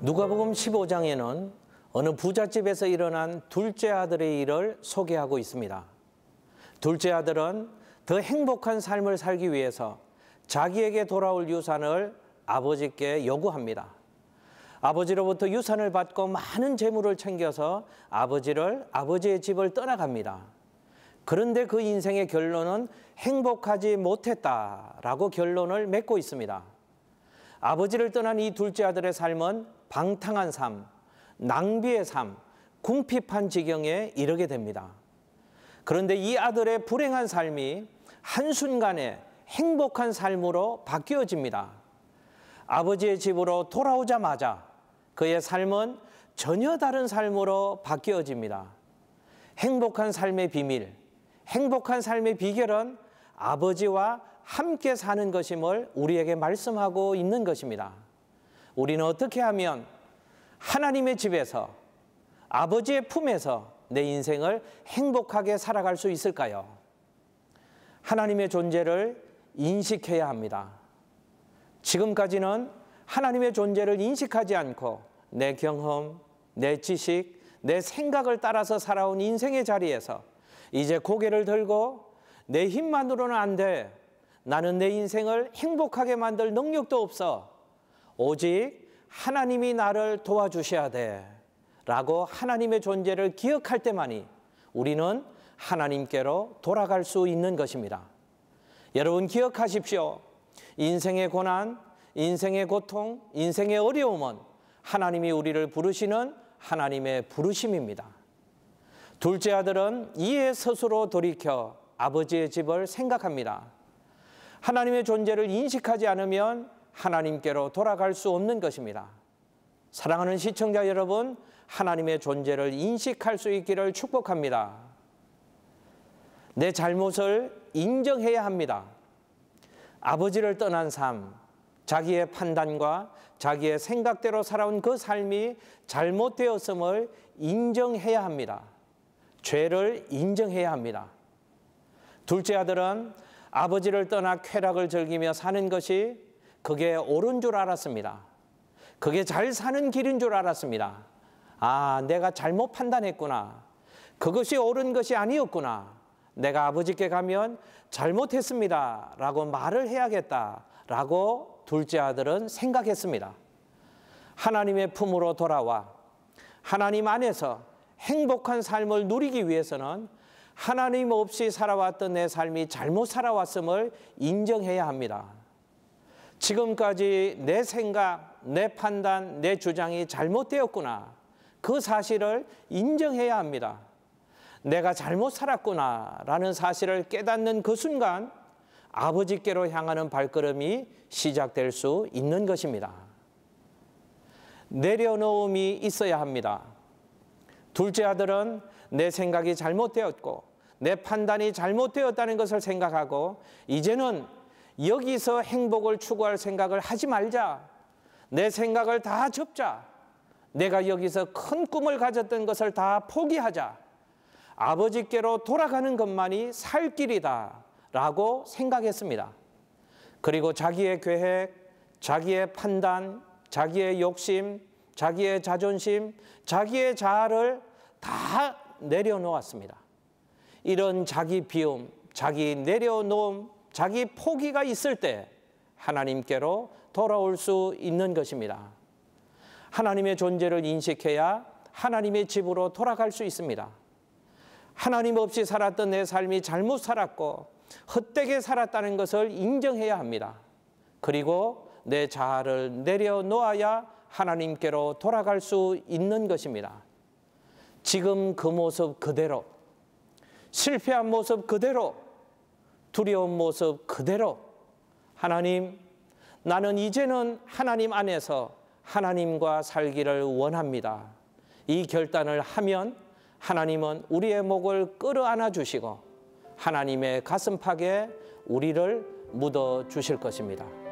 누가복음 15장에는 어느 부잣집에서 일어난 둘째 아들의 일을 소개하고 있습니다. 둘째 아들은 더 행복한 삶을 살기 위해서 자기에게 돌아올 유산을 아버지께 요구합니다. 아버지로부터 유산을 받고 많은 재물을 챙겨서 아버지의 집을 떠나갑니다. 그런데 그 인생의 결론은 행복하지 못했다라고 결론을 맺고 있습니다. 아버지를 떠난 이 둘째 아들의 삶은 방탕한 삶, 낭비의 삶, 궁핍한 지경에 이르게 됩니다. 그런데 이 아들의 불행한 삶이 한순간에 행복한 삶으로 바뀌어집니다. 아버지의 집으로 돌아오자마자 그의 삶은 전혀 다른 삶으로 바뀌어집니다. 행복한 삶의 비밀, 행복한 삶의 비결은 아버지와 함께 사는 것임을 우리에게 말씀하고 있는 것입니다. 우리는 어떻게 하면 하나님의 집에서, 아버지의 품에서 내 인생을 행복하게 살아갈 수 있을까요? 하나님의 존재를 인식해야 합니다. 지금까지는 하나님의 존재를 인식하지 않고 내 경험, 내 지식, 내 생각을 따라서 살아온 인생의 자리에서 이제 고개를 들고 내 힘만으로는 안 돼. 나는 내 인생을 행복하게 만들 능력도 없어. 오직 하나님이 나를 도와주셔야 돼. 라고 하나님의 존재를 기억할 때만이 우리는 하나님께로 돌아갈 수 있는 것입니다. 여러분 기억하십시오. 인생의 고난, 인생의 고통, 인생의 어려움은 하나님이 우리를 부르시는 하나님의 부르심입니다. 둘째 아들은 이에 스스로 돌이켜 아버지의 집을 생각합니다. 하나님의 존재를 인식하지 않으면 하나님께로 돌아갈 수 없는 것입니다. 사랑하는 시청자 여러분, 하나님의 존재를 인식할 수 있기를 축복합니다. 내 잘못을 인정해야 합니다. 아버지를 떠난 삶, 자기의 판단과 자기의 생각대로 살아온 그 삶이 잘못되었음을 인정해야 합니다. 죄를 인정해야 합니다. 둘째 아들은 아버지를 떠나 쾌락을 즐기며 사는 것이 그게 옳은 줄 알았습니다. 그게 잘 사는 길인 줄 알았습니다. 아, 내가 잘못 판단했구나. 그것이 옳은 것이 아니었구나. 내가 아버지께 가면 잘못했습니다. 라고 말을 해야겠다. 라고 둘째 아들은 생각했습니다. 하나님의 품으로 돌아와 하나님 안에서 행복한 삶을 누리기 위해서는 하나님 없이 살아왔던 내 삶이 잘못 살아왔음을 인정해야 합니다. 지금까지 내 생각, 내 판단, 내 주장이 잘못되었구나. 그 사실을 인정해야 합니다. 내가 잘못 살았구나 라는 사실을 깨닫는 그 순간 아버지께로 향하는 발걸음이 시작될 수 있는 것입니다. 내려놓음이 있어야 합니다. 둘째 아들은 내 생각이 잘못되었고 내 판단이 잘못되었다는 것을 생각하고 이제는 여기서 행복을 추구할 생각을 하지 말자. 내 생각을 다 접자. 내가 여기서 큰 꿈을 가졌던 것을 다 포기하자. 아버지께로 돌아가는 것만이 살 길이다 라고 생각했습니다. 그리고 자기의 계획, 자기의 판단, 자기의 욕심, 자기의 자존심, 자기의 자아를 다 내려놓았습니다. 이런 자기 비움, 자기 내려놓음, 자기 포기가 있을 때 하나님께로 돌아올 수 있는 것입니다. 하나님의 존재를 인식해야 하나님의 집으로 돌아갈 수 있습니다. 하나님 없이 살았던 내 삶이 잘못 살았고 헛되게 살았다는 것을 인정해야 합니다. 그리고 내 자아를 내려놓아야 하나님께로 돌아갈 수 있는 것입니다. 지금 그 모습 그대로, 실패한 모습 그대로, 두려운 모습 그대로 하나님, 나는 이제는 하나님 안에서 하나님과 살기를 원합니다. 이 결단을 하면 하나님은 우리의 목을 끌어안아 주시고 하나님의 가슴팍에 우리를 묻어 주실 것입니다.